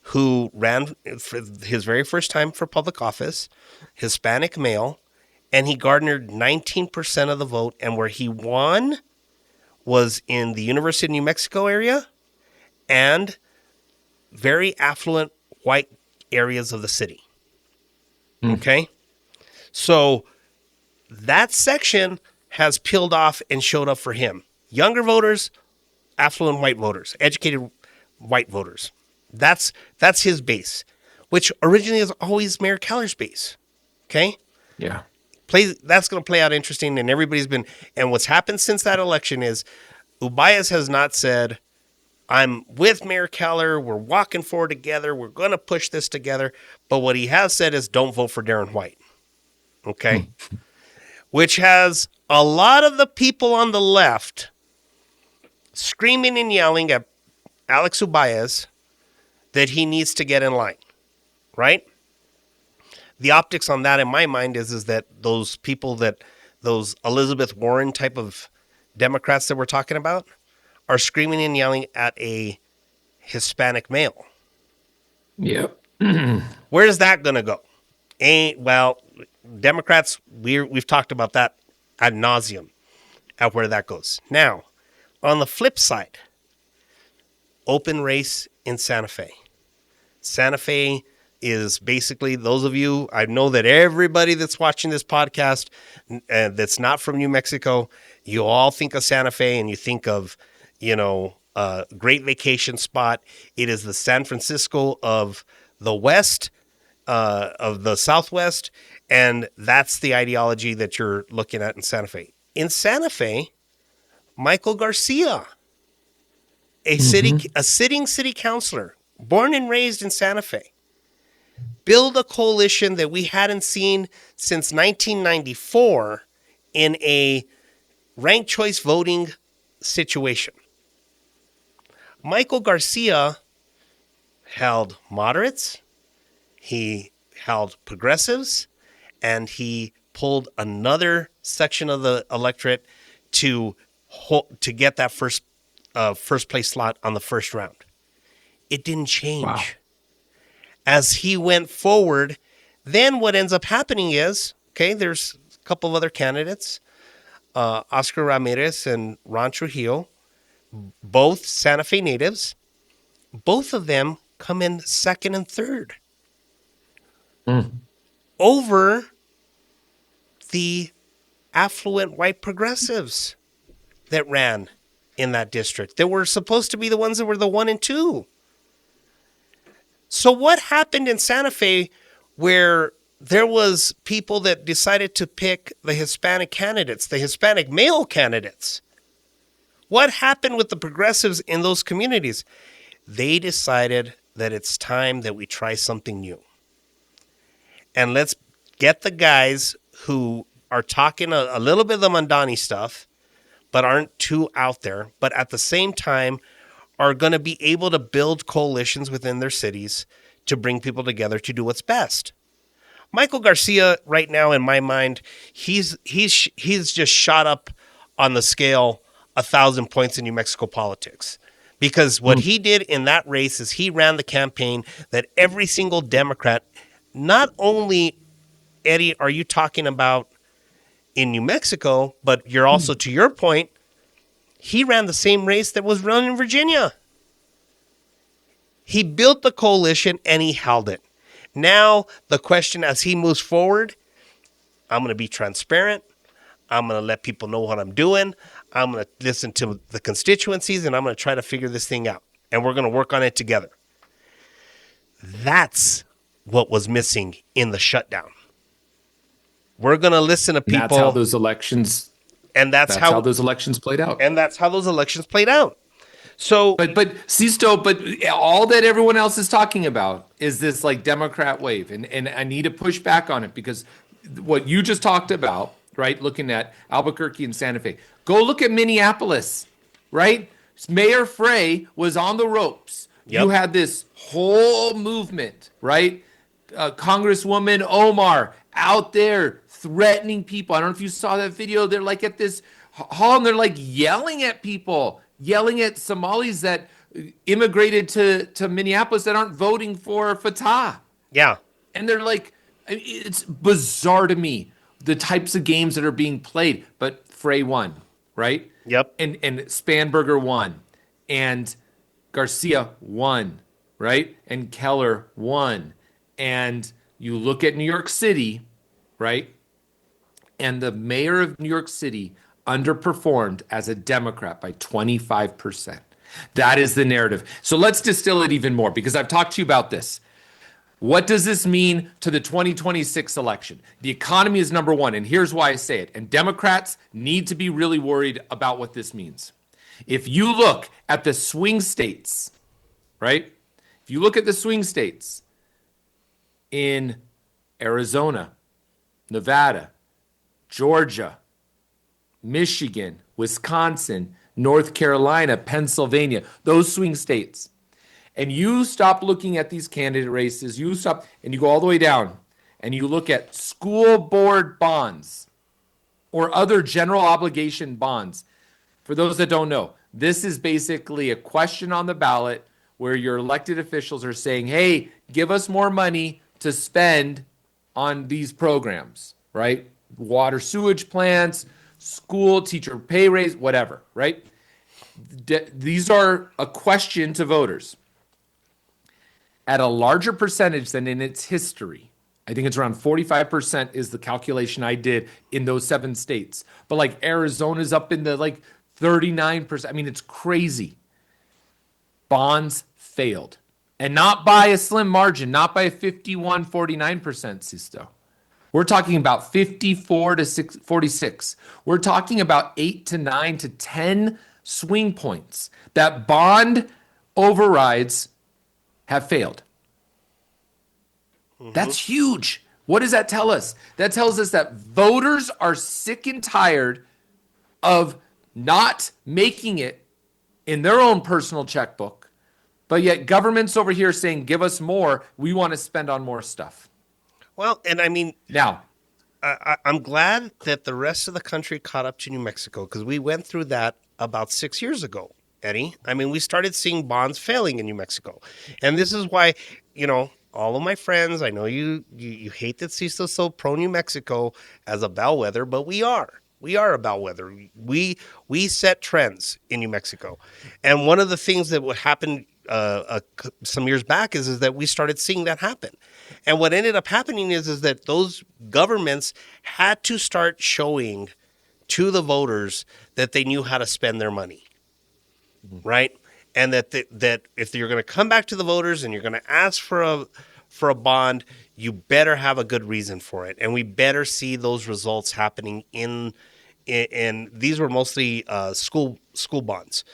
who ran for his very first time for public office, Hispanic male, and he garnered 19% of the vote. And where he won was in the University of New Mexico area and very affluent white areas of the city. Okay? So that section has peeled off and showed up for him. Younger voters, affluent white voters, educated white voters. That's his base, which originally is always Mayor Keller's base. Okay? Yeah. That's going to play out interesting, and and what's happened since that election is Ubaez has not said, I'm with Mayor Keller, we're walking forward together, we're going to push this together. But what he has said is, don't vote for Darren White. Okay? Which has a lot of the people on the left screaming and yelling at Alex Ubaez that he needs to get in line, right? The optics on that in my mind is that those Elizabeth Warren type of Democrats that we're talking about are screaming and yelling at a Hispanic male. Yep. Where is that going to go? Democrats, we've talked about that ad nauseum at where that goes. Now, on the flip side, open race in Santa Fe. Santa Fe is basically, those of you, I know that everybody that's watching this podcast that's not from New Mexico, you all think of Santa Fe and you think of, a great vacation spot. It is the San Francisco of the West, of the Southwest, and that's the ideology that you're looking at in Santa Fe. In Santa Fe, Michael Garcia, a sitting city councilor, born and raised in Santa Fe, build a coalition that we hadn't seen since 1994 in a ranked choice voting situation. Michael Garcia held moderates, he held progressives, and he pulled another section of the electorate to get that first place slot on the first round. It didn't change. Wow. As he went forward, then what ends up happening is, okay, there's a couple of other candidates, Oscar Ramirez and Ron Trujillo, both Santa Fe natives. Both of them come in second and third over the affluent white progressives that ran in that district. They were supposed to be the ones that were the 1 and 2. So what happened in Santa Fe where there was people that decided to pick the Hispanic candidates, the Hispanic male candidates? What happened with the progressives in those communities? They decided that it's time that we try something new. And let's get the guys who are talking a little bit of the Mandani stuff, but aren't too out there, but at the same time are going to be able to build coalitions within their cities to bring people together to do what's best. Michael Garcia, right now, in my mind, he's just shot up on the scale 1,000 points in New Mexico politics. Because what he did in that race is he ran the campaign that every single Democrat, not only, Eddie, are you talking about in New Mexico, but you're also, to your point, he ran the same race that was run in Virginia. He built the coalition and he held it. Now, the question as he moves forward, I'm going to be transparent. I'm going to let people know what I'm doing. I'm going to listen to the constituencies, and I'm going to try to figure this thing out. And we're going to work on it together. That's what was missing in the shutdown. We're going to listen to people. That's how those elections. And that's how those elections played out. And that's how those elections played out. So, but Sisto, but all that everyone else is talking about is this like Democrat wave, and I need to push back on it because what you just talked about, right? Looking at Albuquerque and Santa Fe, go look at Minneapolis, right? Mayor Frey was on the ropes. Yep. You had this whole movement, right? Congresswoman Omar out there threatening people. I don't know if you saw that video. They're like at this hall and they're like yelling at people, yelling at Somalis that immigrated to Minneapolis that aren't voting for Fatah. yeah. And they're like, it's bizarre to me, the types of games that are being played. But Frey won, right? Yep. And Spanberger won. And Garcia won, right? And Keller won. And you look at New York City, right? And the mayor of New York City underperformed as a Democrat by 25%. That is the narrative. So let's distill it even more because I've talked to you about this. What does this mean to the 2026 election? The economy is number one, and here's why I say it. And Democrats need to be really worried about what this means. If you look at the swing states, right? If you look at the swing states in Arizona, Nevada, Georgia, Michigan, Wisconsin, North Carolina, Pennsylvania, those swing states, and you stop looking at these candidate races, you stop and you go all the way down and you look at school board bonds or other general obligation bonds. For those that don't know, this is basically a question on the ballot where your elected officials are saying, hey, give us more money to spend on these programs, right? Water sewage plants, school teacher pay raise, whatever, right? These are a question to voters. At a larger percentage than in its history, I think it's around 45% is the calculation I did in those 7 states. But like Arizona's up in the like 39%. I mean, it's crazy. Bonds failed. And not by a slim margin, not by 51-49%, Sisto. We're talking about 54 to 46. We're talking about 8 to 9 to 10 swing points that bond overrides have failed. That's huge. What does that tell us? That tells us that voters are sick and tired of not making it in their own personal checkbook, but yet government's over here saying, give us more. We want to spend on more stuff. Well, and I mean, Now, I'm glad that the rest of the country caught up to New Mexico because we went through that about 6 years ago, Eddie. I mean, we started seeing bonds failing in New Mexico. And this is why, all of my friends, I know you hate that CISO's so pro New Mexico as a bellwether, but we are. We are a bellwether. We set trends in New Mexico. And one of the things that would happen some years back is that we started seeing that happen. And what ended up happening is that those governments had to start showing to the voters that they knew how to spend their money, right? And that if you're going to come back to the voters and you're going to ask for a bond, you better have a good reason for it, and we better see those results happening in these were mostly school bonds.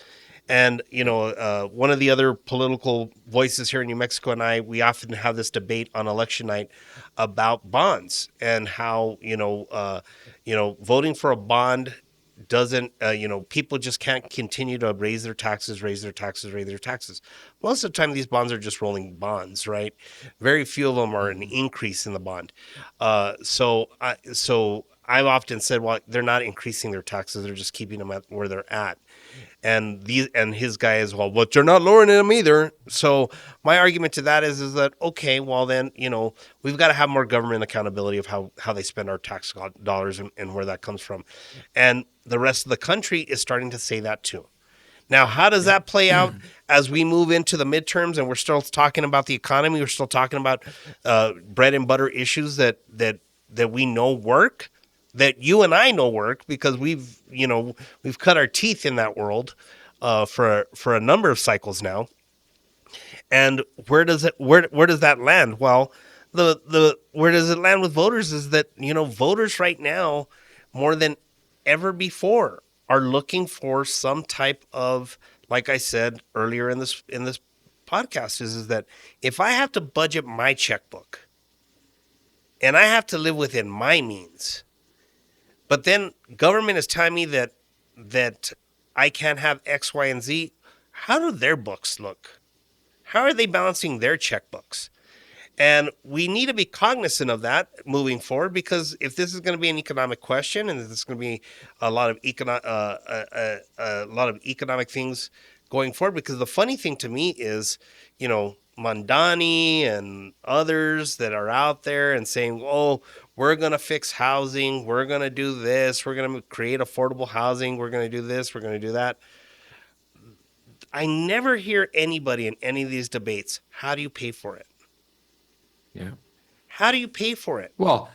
And, one of the other political voices here in New Mexico and we often have this debate on election night about bonds and how, voting for a bond doesn't, people just can't continue to raise their taxes. Most of the time, these bonds are just rolling bonds, right? Very few of them are an increase in the bond. So I've often said, well, they're not increasing their taxes; they're just keeping them at where they're at. And his guy is, well, but you're not lowering them either. So my argument to that is that, okay, well then, we've got to have more government accountability of how they spend our tax dollars and where that comes from. And the rest of the country is starting to say that too. Now, how does that play out as we move into the midterms and we're still talking about the economy? We're still talking about bread and butter issues that we know work, that you and I know work because we've cut our teeth in that world for a number of cycles now. And where does that land? Well, the where does it land with voters is that voters right now more than ever before are looking for some type of, like I said earlier in this podcast, is that if I have to budget my checkbook and I have to live within my means, but then government is telling me that I can't have X, Y, and Z. How do their books look? How are they balancing their checkbooks? And we need to be cognizant of that moving forward, because if this is going to be an economic question and this is going to be a lot of economic things going forward, because the funny thing to me is, Mondani and others that are out there and saying, oh, we're going to fix housing, we're going to do this, we're going to create affordable housing, we're going to do this, we're going to do that. I never hear anybody in any of these debates, how do you pay for it? Yeah. How do you pay for it? Well,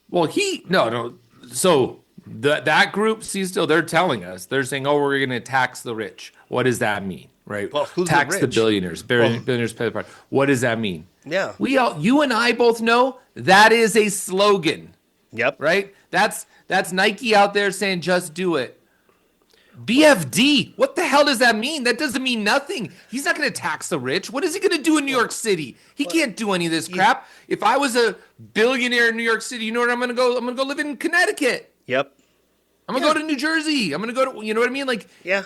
no. So that group, they're telling us, they're saying, oh, we're going to tax the rich. What does that mean? Right? Well, who's tax the the billionaires. Billionaires pay the price. What does that mean? Yeah. You and I both know that is a slogan. Yep. Right? That's Nike out there saying, just do it. BFD, what the hell does that mean? That doesn't mean nothing. He's not going to tax the rich. What is he going to do in New York City? He can't do any of this crap. If I was a billionaire in New York City, you know where I'm going to go? I'm going to go live in Connecticut. Yep. I'm going to go to New Jersey. I'm going to go to, you know what I mean? Like, yeah.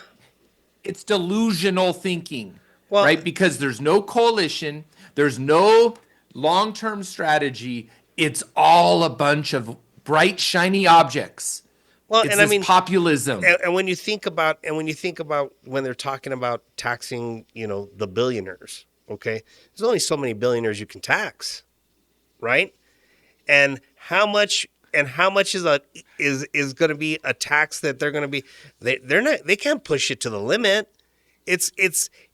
It's delusional thinking, well, right? Because there's no coalition. There's no long-term strategy. It's all a bunch of bright, shiny objects. Well, it's and I mean populism. And when you think about when they're talking about taxing, the billionaires, okay, there's only so many billionaires you can tax, right? And how much is going to be a tax that they're going to be they can't push it to the limit. It's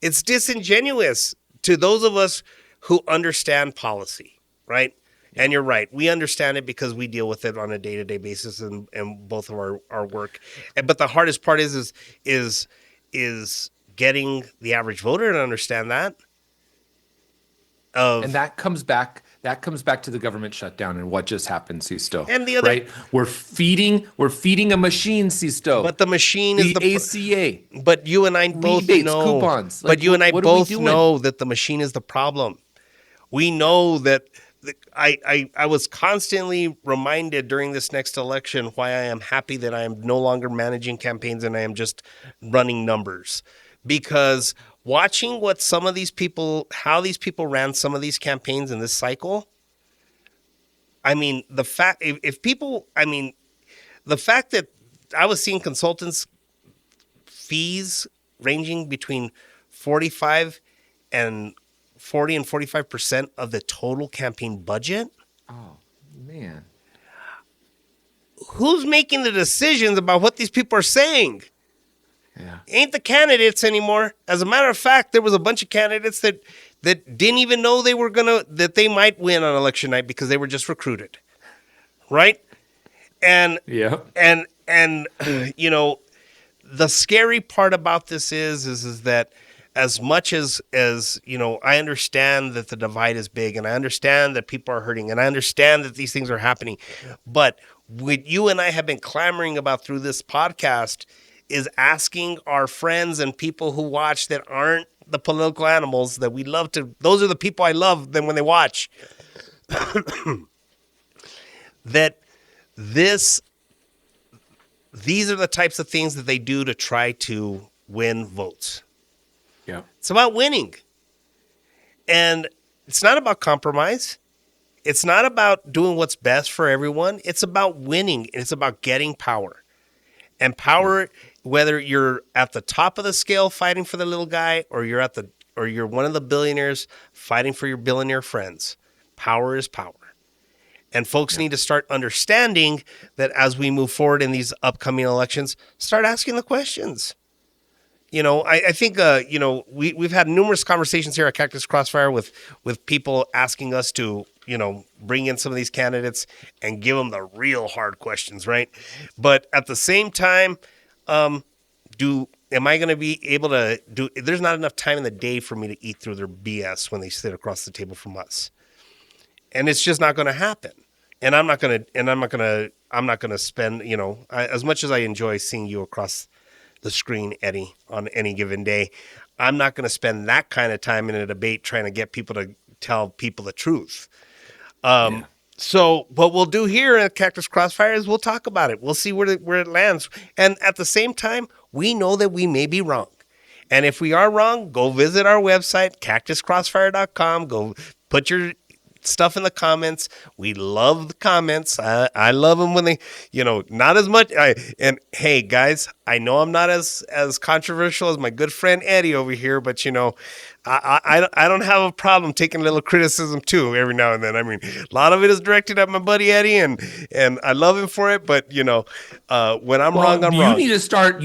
disingenuous to those of us who understand policy, right? And you're right. We understand it because we deal with it on a day-to-day basis in both of our work. But the hardest part is getting the average voter to understand that. And that comes back to the government shutdown and what just happened, Sisto. And the other, right? We're feeding a machine, Sisto. But the machine is the ACA. But you and I both know. Coupons. But you and I both know that the machine is the problem. We know that. I was constantly reminded during this next election why I am happy that I am no longer managing campaigns and I am just running numbers. Because watching how these people ran some of these campaigns in this cycle, I mean, if people, I mean, the fact that I was seeing consultants fees ranging between 45 and 40 and 45% of the total campaign budget. Oh, man. Who's making the decisions about what these people are saying? Yeah. Ain't the candidates anymore. As a matter of fact, there was a bunch of candidates that didn't even know that they might win on election night because they were just recruited. Right? And Yeah. and you know, the scary part about this is that as much as you know, I understand that the divide is big, and I understand that people are hurting, and I understand that these things are happening, but what you and I have been clamoring about through this podcast is asking our friends and people who watch that aren't the political animals that we love to. Those are the people I love them when they watch. That these are the types of things that they do to try to win votes. Yeah. It's about winning. And it's not about compromise. It's not about doing what's best for everyone. It's about winning. It's about getting power. And power, whether you're at the top of the scale fighting for the little guy, or you're one of the billionaires fighting for your billionaire friends, power is power. And folks need to start understanding that as we move forward in these upcoming elections, start asking the questions. You know, I think, you know, we've had numerous conversations here at Cactus Crossfire with people asking us to, you know, bring in some of these candidates and give them the real hard questions, right? But at the same time, am I going to be able to there's not enough time in the day for me to eat through their BS when they sit across the table from us. And it's just not going to happen. And I'm not going to spend, you know, as much as I enjoy seeing you across the screen, Eddie, on any given day, I'm not going to spend that kind of time in a debate trying to get people to tell people the truth. So what we'll do here at Cactus Crossfire is we'll talk about it. We'll see where it lands. And at the same time, we know that we may be wrong. And if we are wrong, go visit our website, cactuscrossfire.com. Go put your stuff in the comments. We love the comments. I love them when they, you know, not as much. And hey, guys, I know I'm not as controversial as my good friend Eddie over here, but you know, I don't have a problem taking a little criticism too every now and then. I mean, a lot of it is directed at my buddy Eddie, and I love him for it. But you know, when I'm wrong, I'm wrong. You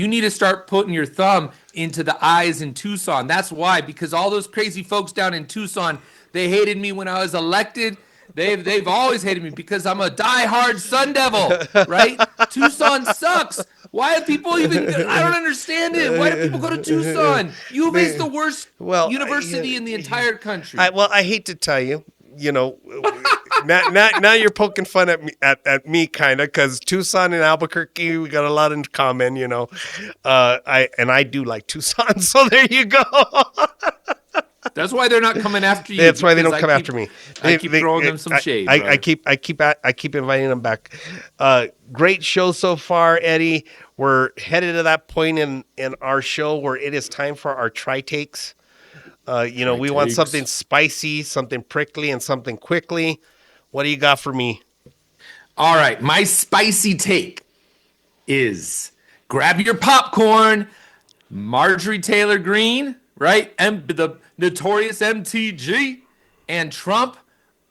need to start putting your thumb into the eyes in Tucson. That's why, because all those crazy folks down in Tucson, they hated me when I was elected. They've always hated me because I'm a diehard Sun Devil, right? Tucson sucks. Why do people even? I don't understand it. Why do people go to Tucson? U of A is the worst university in the entire country. I hate to tell you, you know, now you're poking fun at me, at me kind of, because Tucson and Albuquerque, we got a lot in common, you know. I do like Tucson, so there you go. That's why they're not coming after you. That's why they don't come after me. I keep throwing them some shade. I keep inviting them back. Great show so far, Eddie. We're headed to that point in our show where it is time for our tri-takes. You know, we want something spicy, something prickly, and something quickly. What do you got for me? All right, my spicy take is grab your popcorn, Marjorie Taylor Greene, right? The notorious MTG and Trump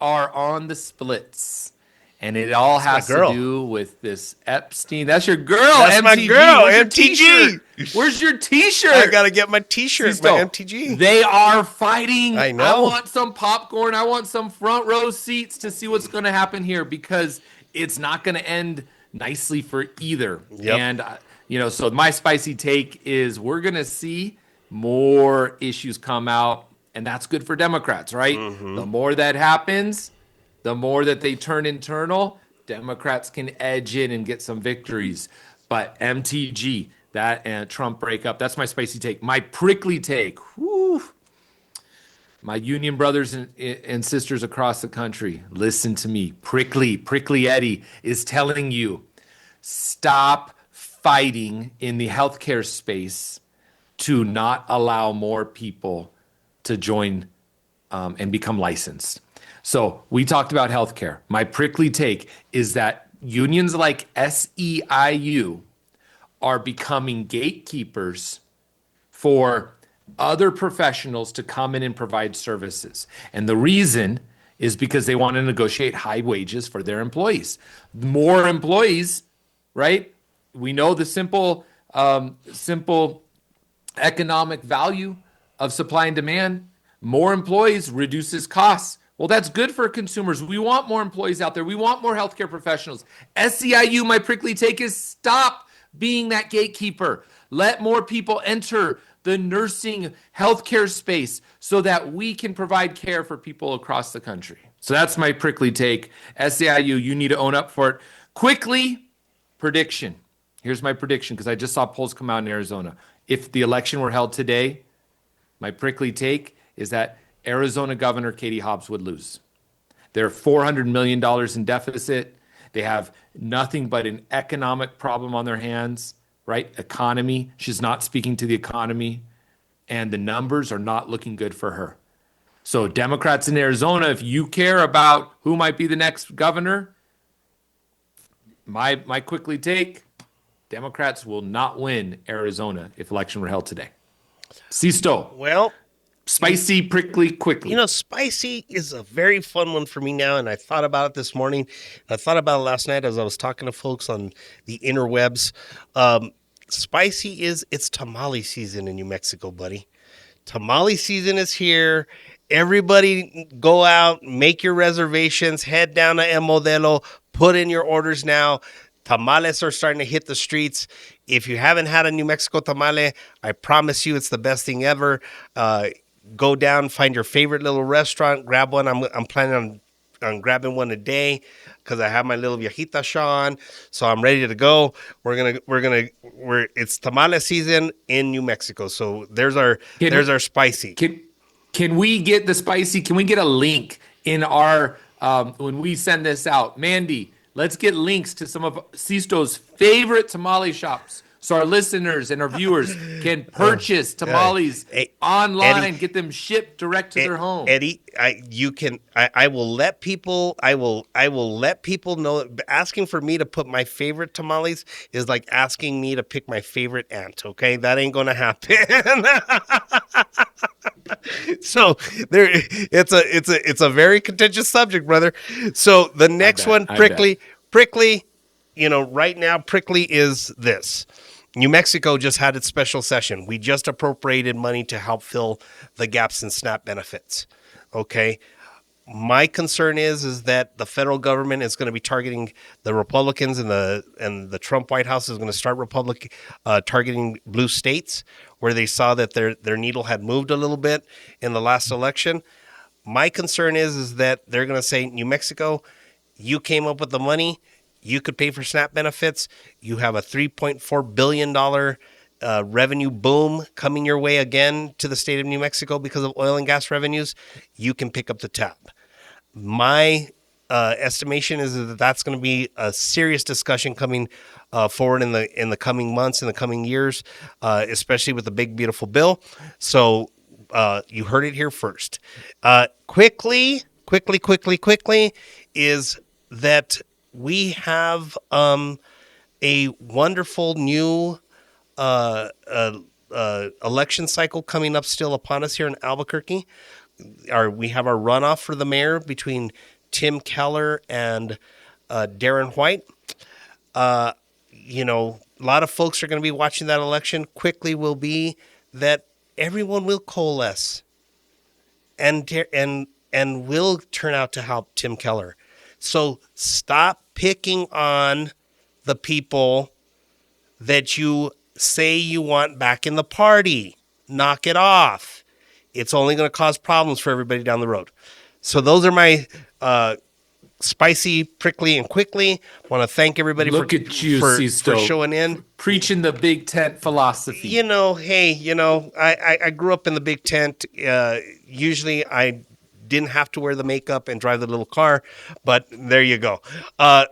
are on the splits. And it all has to do with this Epstein. That's your girl, That's MTG. my girl, Where's MTG. Where's your T-shirt? I got to get my T-shirt, my MTG. They are fighting. I know. I want some popcorn. I want some front row seats to see what's going to happen here, because it's not going to end nicely for either. Yep. And, you know, so my spicy take is we're going to see more issues come out, and that's good for Democrats, right? Mm-hmm. The more that happens, the more that they turn internal, Democrats can edge in and get some victories. But MTG, that and Trump breakup, that's my spicy take. My prickly take, my union brothers and sisters across the country, listen to me. Prickly Eddie is telling you, stop fighting in the healthcare space to not allow more people to join and become licensed. So we talked about healthcare. My prickly take is that unions like SEIU are becoming gatekeepers for other professionals to come in and provide services. And the reason is because they want to negotiate high wages for their employees. More employees, right? We know the simple economic value of supply and demand. More employees reduces costs. Well, that's good for consumers. We want more employees out there. We want more healthcare professionals. SEIU, my prickly take is stop being that gatekeeper. Let more people enter the nursing healthcare space so that we can provide care for people across the country. So that's my prickly take. SEIU, you need to own up for it. Quickly, prediction. Here's my prediction because I just saw polls come out in Arizona. If the election were held today, my prickly take is that Arizona Governor Katie Hobbs would lose. They're $400 million in deficit. They have nothing but an economic problem on their hands, right? Economy. She's not speaking to the economy. And the numbers are not looking good for her. So Democrats in Arizona, if you care about who might be the next governor, my quickly take, Democrats will not win Arizona if election were held today. Sisto. Well, spicy, prickly, quickly. You know, spicy is a very fun one for me now, and I thought about it this morning. I thought about it last night as I was talking to folks on the interwebs. Spicy it's tamale season in New Mexico, buddy. Tamale season is here. Everybody go out, make your reservations, head down to El Modelo, put in your orders now. Tamales are starting to hit the streets. If you haven't had a New Mexico tamale, I promise you it's the best thing ever. Go down, find your favorite little restaurant, grab one. I'm planning on grabbing one a day because I have my little viejita shaw on, so I'm ready to go. It's tamale season in New Mexico, so there's our spicy. Can we get the spicy? Can we get a link in our when we send this out, Mandy? Let's get links to some of Sisto's favorite tamale shops so our listeners and our viewers can purchase tamales online, Eddie, get them shipped direct to their home. Eddie, I will let people know. Asking for me to put my favorite tamales is like asking me to pick my favorite aunt. Okay, that ain't gonna happen. So there, it's a very contentious subject, brother. So the next one, prickly. You know, right now, prickly is this. New Mexico just had its special session. We just appropriated money to help fill the gaps in SNAP benefits. Okay. My concern is that the federal government is going to be targeting the Republicans and the Trump White House is going to start targeting blue states where they saw that their needle had moved a little bit in the last election. My concern is that they're going to say, New Mexico, you came up with the money. You could pay for SNAP benefits. You have a $3.4 billion revenue boom coming your way again to the state of New Mexico because of oil and gas revenues. You can pick up the tab. My estimation is that that's going to be a serious discussion coming forward in the coming months, in the coming years, especially with the big, beautiful bill. So you heard it here first. Quickly is that we have a wonderful new election cycle coming up still upon us here in Albuquerque. We have our runoff for the mayor between Tim Keller and Darren White. You know, a lot of folks are going to be watching that election. Quickly will be that everyone will coalesce and will turn out to help Tim Keller. So stop picking on the people that you say you want back in the party. Knock it off. It's only going to cause problems for everybody down the road. So those are my spicy, prickly, and quickly. I want to thank everybody for showing in. Preaching the big tent philosophy. You know, hey, I grew up in the big tent. Usually I didn't have to wear the makeup and drive the little car, but there you go.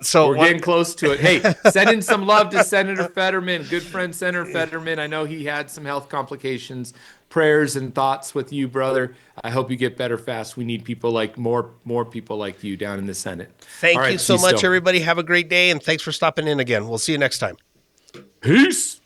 So we're getting close to it. Hey, sending some love to Senator Fetterman, good friend Senator Fetterman. I know he had some health complications. prayers and thoughts with you, brother. I hope you get better fast. We need people like more people like you down in the Senate. Thank All right, you so see much, still. everybody. Have a great day, and thanks for stopping in again. We'll see you next time. Peace.